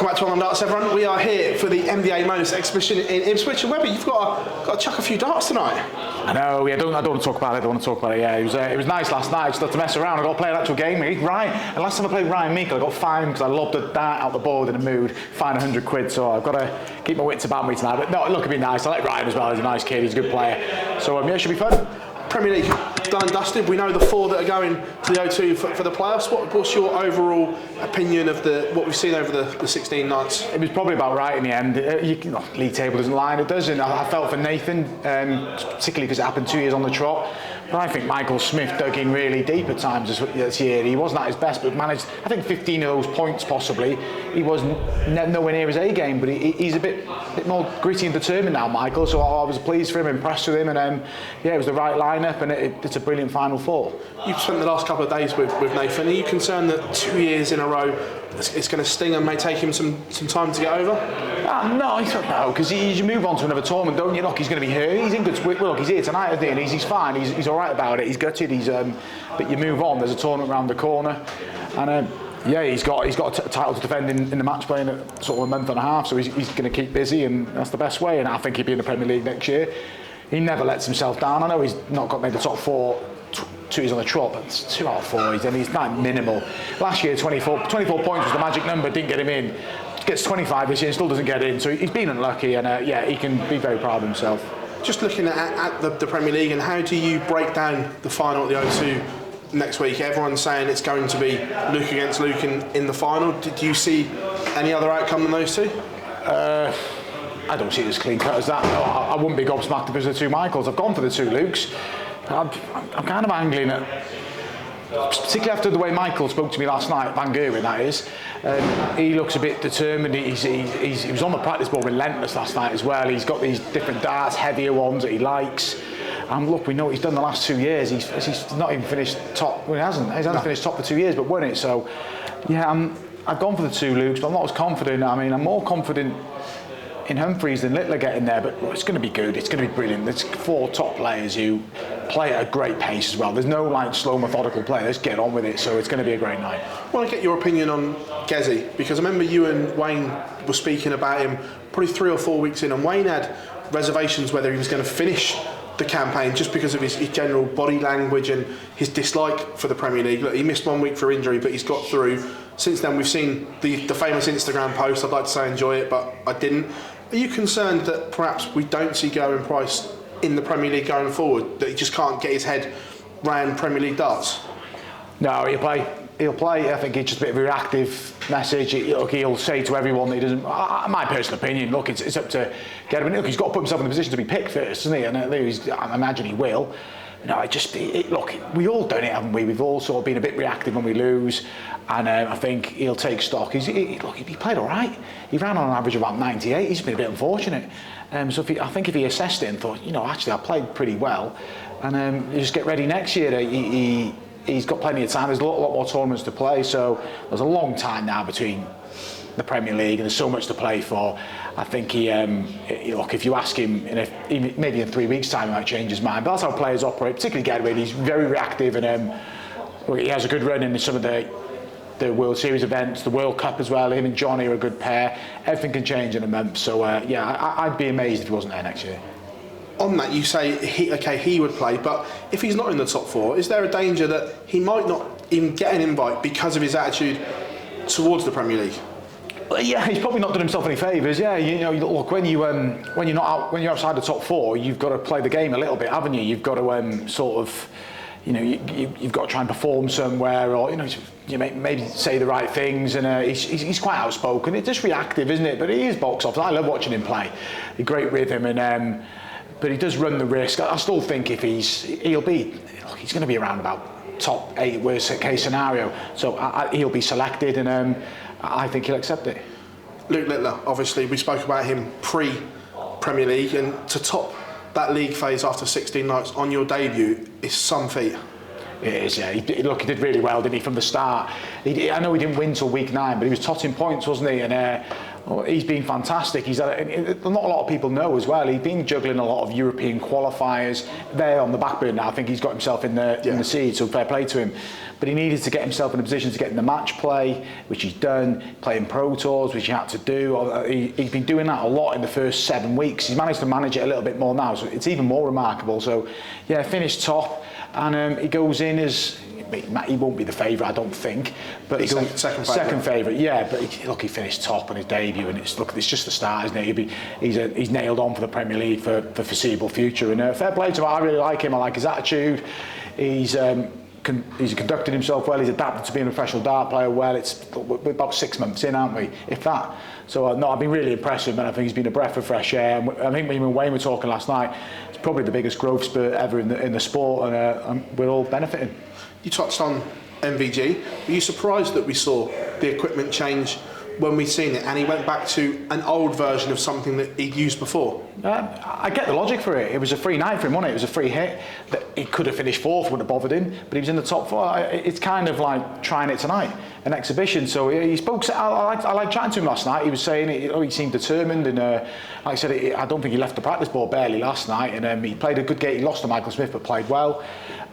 Welcome back to On Darts, everyone. We are here for the MDA Bonus Exhibition in Ipswich. And Webber, you've got to chuck a few darts tonight. I know. I don't want to talk about it. Yeah, it was nice last night. Just to mess around. I got to play an actual game. And last time I played Ryan Meikle, I got fined because I lobbed a dart out the board in a mood. Fined £100. So I've got to keep my wits about me tonight. But no, look, it'd be nice. I like Ryan as well. He's a nice kid. He's a good player. So yeah, it should be fun. Premier League done and dusted. We know the four that are going to the O2 for the playoffs. What's your overall opinion of what we've seen over the 16 nights? It was probably about right in the end. League table doesn't lie, it doesn't. I felt for Nathan, particularly because it happened 2 years on the trot. But I think Michael Smith dug in really deep at times this year. He wasn't at his best, but managed, I think, 15 of those points possibly. He was nowhere near his A game, but he's a bit more gritty and determined now, Michael. So I was pleased for him, impressed with him, and it was the right lineup, and it's a brilliant Final Four. You've spent the last couple of days with Nathan. Are you concerned that 2 years in a row it's going to sting and may take him some time to get over? No, because you move on to another tournament, don't you? Look, he's going to be hurt. He's in good. Look, he's here tonight, isn't he? And he's fine. He's all right about it. He's gutted. But you move on. There's a tournament around the corner, and he's got a title to defend in the match play in sort of a month and a half. So he's going to keep busy, and that's the best way. And I think he'll be in the Premier League next year. He never lets himself down. I know he's not got made the top four. 2 years on the trot, but it's 2 out of 4. He's not minimal. Last year, 24 points was the magic number. Didn't get him in. Gets 25 this year and still doesn't get in. So he's been unlucky, and he can be very proud of himself. Just looking at the Premier League, and how do you break down the final at the O2 next week? Everyone's saying it's going to be Luke against Luke in the final. Do you see any other outcome than those two? I don't see it as clean cut as that. I wouldn't be gobsmacked if it was the 2 Michaels. I've gone for the 2 Lukes. I'm kind of angling at, particularly after the way Michael spoke to me last night, Van Gerwen that is. He looks a bit determined. He was on the practice board relentless last night as well. He's got these different darts, heavier ones that he likes. And look, we know what he's done the last 2 years. He's not even finished top. Well, he hasn't. He's only finished top for 2 years, but won it. So, yeah, I've gone for the 2 Lukes, but I'm not as confident. I mean, I'm more confident in Humphreys than Littler getting there, but it's going to be good. It's going to be brilliant. There's 4 top players who play at a great pace as well. There's no slow, methodical play. Let's get on with it. So it's going to be a great night. I want to get your opinion on Gezi, because I remember you and Wayne were speaking about him probably 3 or 4 weeks in, and Wayne had reservations whether he was going to finish the campaign just because of his general body language and his dislike for the Premier League. Look, he missed 1 week for injury, but he's got through. Since then, we've seen the famous Instagram post. I'd like to say enjoy it, but I didn't. Are you concerned that perhaps we don't see Gerwyn Price in the Premier League going forward, that he just can't get his head round Premier League darts? No, he'll play. I think it's just a bit of a reactive message. He'll say to everyone that he doesn't. My personal opinion, look, it's up to Gerwyn. Look, he's got to put himself in a position to be picked first, doesn't he? And I imagine he will. No, look, we all done it, haven't we? We've all sort of been a bit reactive when we lose, and I think he'll take stock. He played all right. He ran on an average of about 98. He's been a bit unfortunate. So I think if he assessed it and thought, actually I played pretty well, and you just get ready next year. He's got plenty of time. There's a lot more tournaments to play, so there's a long time now between the Premier League, and there's so much to play for. I think look, if you ask him maybe in 3 weeks' time, he might change his mind. But that's how players operate, particularly Gerwyn. He's very reactive, and he has a good run in some of the World Series events, the World Cup as well. Him and Johnny are a good pair. Everything can change in a month. So I'd be amazed if he wasn't there next year. On that, you say he would play, but if he's not in the top 4, is there a danger that he might not even get an invite because of his attitude towards the Premier League? Well, yeah, he's probably not done himself any favours. Yeah, look, when you're outside the top 4, you've got to play the game a little bit, haven't you? You've got to sort of, you've got to try and perform somewhere, or maybe say the right things. And he's quite outspoken. It's just reactive, isn't it? But he is box office. I love watching him play. A great rhythm, and but he does run the risk. I still think if he's going to be around about top 8 worst case scenario. So he'll be selected, and I think he'll accept it. Luke Littler, obviously, we spoke about him pre-Premier League, and to top that league phase after 16 nights on your debut is some feat. It is, yeah. He did really well, didn't he, from the start? I know he didn't win till week 9, but he was totting points, wasn't he? And he's been fantastic. Not a lot of people know as well. He's been juggling a lot of European qualifiers there on the back burner now. I think he's got himself in the seed, so fair play to him. but he needed to get himself in a position to get in the match play, which he's done, playing Pro Tours, which he had to do. He's been doing that a lot in the first 7 weeks. He's managed to manage it a little bit more now, so it's even more remarkable. So, yeah, finished top, and he goes in as... He won't be the favourite, I don't think, but he goes second favourite. Yeah, but he finished top on his debut, and it's just the start, isn't it? He's nailed on for the Premier League for the foreseeable future, and fair play to him. I really like him. I like his attitude. He's conducted himself well. He's adapted to being a professional dart player well. We're about 6 months in, aren't we? If that. So no, I've been really impressed with him, and I think he's been a breath of fresh air. And I think me and Wayne were talking last night. It's probably the biggest growth spurt ever in the sport, and we're all benefiting. You touched on MVG. Were you surprised that we saw the equipment change when we'd seen it, and he went back to an old version of something that he'd used before? I get the logic for it. It was a free night for him, wasn't it? It was a free hit. That he could have finished fourth, wouldn't have bothered him, but he was in the top four. It's kind of like trying it tonight, an exhibition. So he spoke. I liked chatting to him last night. He was saying he seemed determined, and like I said, I don't think he left the practice ball barely last night. And he played a good game. He lost to Michael Smith, but played well.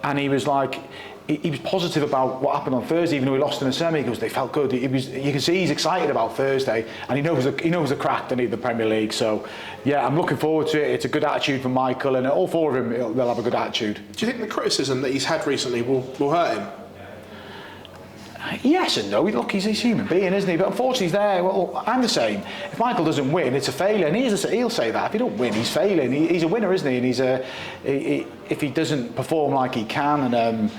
And he was like. He was positive about what happened on Thursday, even though he lost in the semi. He goes, they felt good. You can see he's excited about Thursday, and he knows the crack they need the Premier League. So, yeah, I'm looking forward to it. It's a good attitude from Michael, and all four of them, they'll have a good attitude. Do you think the criticism that he's had recently will hurt him? Yes and no. Look, he's a human being, isn't he? But unfortunately, he's there. Well, I'm the same. If Michael doesn't win, it's a failure, and he'll say that. If he don't win, he's failing. He's a winner, isn't he? And if he doesn't perform like he can, and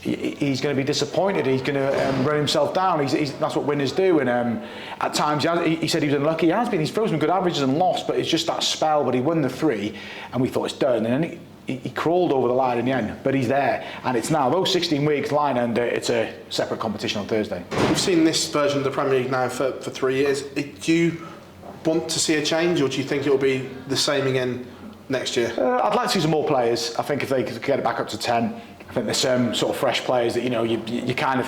he's going to be disappointed. He's going to run himself down. That's what winners do. And at times, he said he was unlucky. He has been. He's thrown some good averages and lost, but it's just that spell. But he won the 3, and we thought it's done. And then he crawled over the line in the end. But he's there, and it's now those 16 weeks line, and it's a separate competition on Thursday. We've seen this version of the Premier League now for 3 years. Do you want to see a change, or do you think it will be the same again next year? I'd like to see some more players. I think if they could get it back up to 10. I think there's some sort of fresh players that you kind of.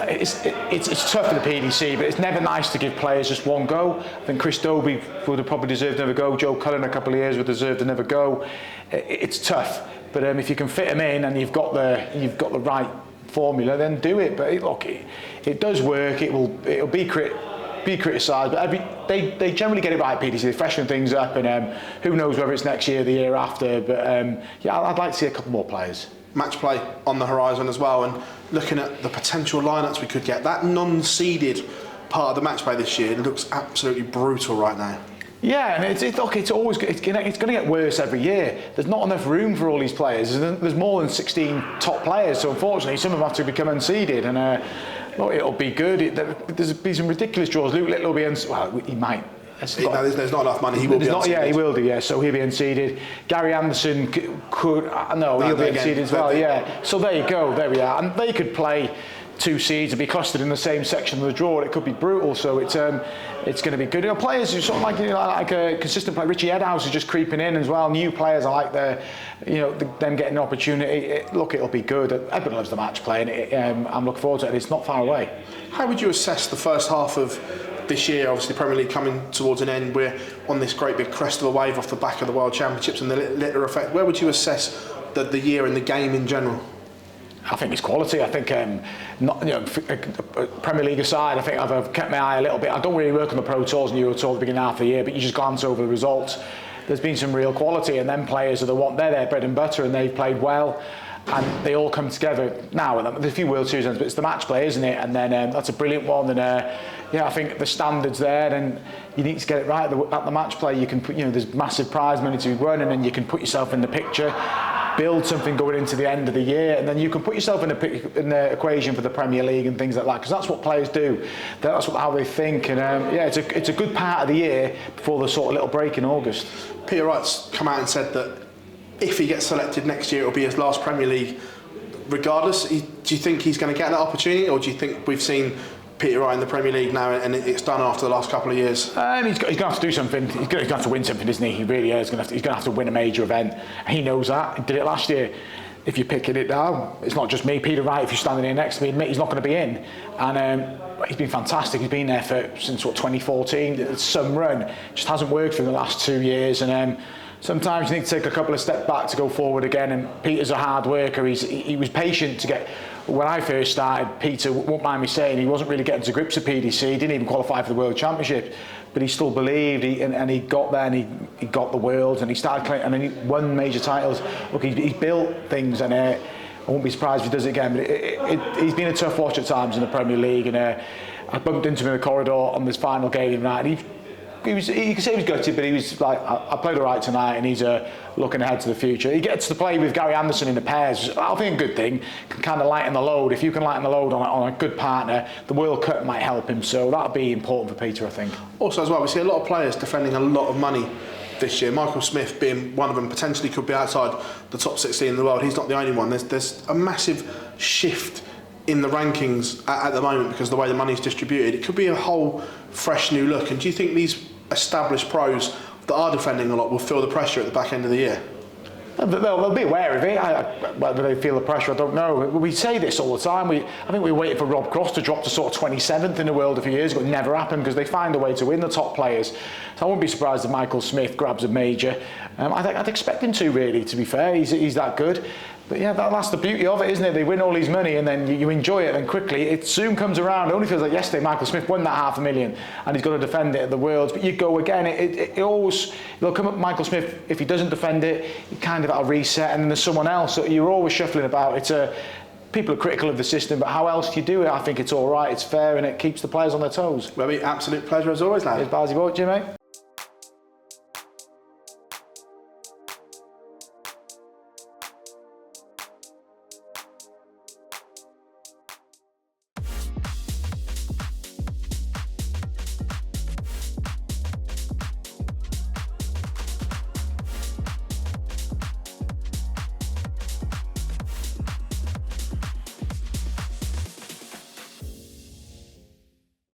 It's tough for the PDC, but it's never nice to give players just one go. I think Chris Dobie would have probably deserved another go. Joe Cullen a couple of years would have deserved another go. It's tough, but if you can fit them in and you've got the right formula, then do it. But it does work. It'll be criticised, but they generally get it right. PDC, they freshen things up, and who knows whether it's next year, the year after. But yeah, I'd like to see a couple more players. Match play on the horizon as well, and looking at the potential lineups we could get. That non-seeded part of the match play this year looks absolutely brutal right now. Yeah, and it's going to get worse every year. There's not enough room for all these players. There's more than 16 top players, so unfortunately some of them have to become unseeded, and it'll be good. There's be some ridiculous draws. Luke Little will be he might. There's not enough money. He will be unseeded. Yeah, he will do. Yeah, so he'll be unseeded. Gary Anderson could. He'll be unseeded as well. Yeah. So there you go. There we are. And they could play 2 seeds and be clustered in the same section of the draw. It could be brutal. So it's going to be good. Players who sort of like a consistent player. Richie Edhouse is just creeping in as well. New players, I like them getting an opportunity. It'll be good. Everyone loves the match play, and I'm looking forward to it. It's not far away. How would you assess the first half of this year? Obviously, Premier League coming towards an end. We're on this great big crest of a wave off the back of the World Championships and the Litter effect. Where would you assess the year and the game in general? I think it's quality. I think Premier League aside, I think I've kept my eye a little bit. I don't really work on the Pro Tours and Euro Tour at the beginning half of the year, but you just glance over the results. There's been some real quality, and them players are they're their bread and butter, and they've played well. And they all come together now. There's a few World Series, but it's the match play, isn't it? And then that's a brilliant one. And I think the standards there, and you need to get it right at the match play. You can put, there's massive prize money to be won, and then you can put yourself in the picture, build something going into the end of the year, and then you can put yourself in the equation for the Premier League and things like that. Because that's what players do. That's how they think. And it's a good part of the year before the sort of little break in August. Peter Wright's come out and said that if he gets selected next year, it'll be his last Premier League regardless. Do you think he's going to get that opportunity, or do you think we've seen Peter Wright in the Premier League now and it's done after the last couple of years? He's going to have to do something. He's going to have to win something, isn't he? He really is. He's going to have to win a major event. He knows that. He did it last year. If you're picking it down, it's not just me, Peter Wright. If you're standing here next to me, admit he's not going to be in. And he's been fantastic. He's been there since 2014. It's some run. Just hasn't worked for the last 2 years. And sometimes you need to take a couple of steps back to go forward again. And Peter's a hard worker. He was patient to get when I first started, Peter won't mind me saying, he wasn't really getting to grips with PDC. He didn't even qualify for the World Championship, but he still believed, and he got there, and he got the World, and he started and then he won major titles. Look, he's built things, and I won't be surprised if he does it again. But he's been a tough watch at times in the Premier League, and I bumped into him in the corridor on this final game tonight, and you can say he was gutted, but he was like, I played all right tonight, and he's looking ahead to the future. He gets to play with Gary Anderson in the pairs. I think a good thing, can kind of lighten the load. If you can lighten the load on a good partner, the World Cup might help him, so that'll be important for Peter, I think. Also as well, we see a lot of players defending a lot of money this year. Michael Smith being one of them, potentially could be outside the top 16 in the world. He's not the only one. There's a massive shift in the rankings at the moment because of the way the money's distributed. It could be a whole fresh new look. And do you think these established pros that are defending a lot will feel the pressure at the back end of the year? They'll be aware of it. Whether they feel the pressure, I don't know. We say this all the time. I think we waited for Rob Cross to drop to sort of 27th in the world a few years ago. It never happened because they find a way to win the top players. So I wouldn't be surprised if Michael Smith grabs a major. I'd expect him to, really, to be fair. He's that good. But yeah, that's the beauty of it, isn't it? They win all these money and then you enjoy it, and quickly it soon comes around. It only feels like yesterday Michael Smith won that $500,000 and he's got to defend it at the Worlds. But you go again, it'll come up Michael Smith. If he doesn't defend it, you kind of at a reset, and then there's someone else. So you're always shuffling about. People are critical of the system, but how else do you do it? I think it's all right, it's fair, and it keeps the players on their toes. Well, absolute pleasure as always, lad. Cheers, Barzy boy, Jimmy.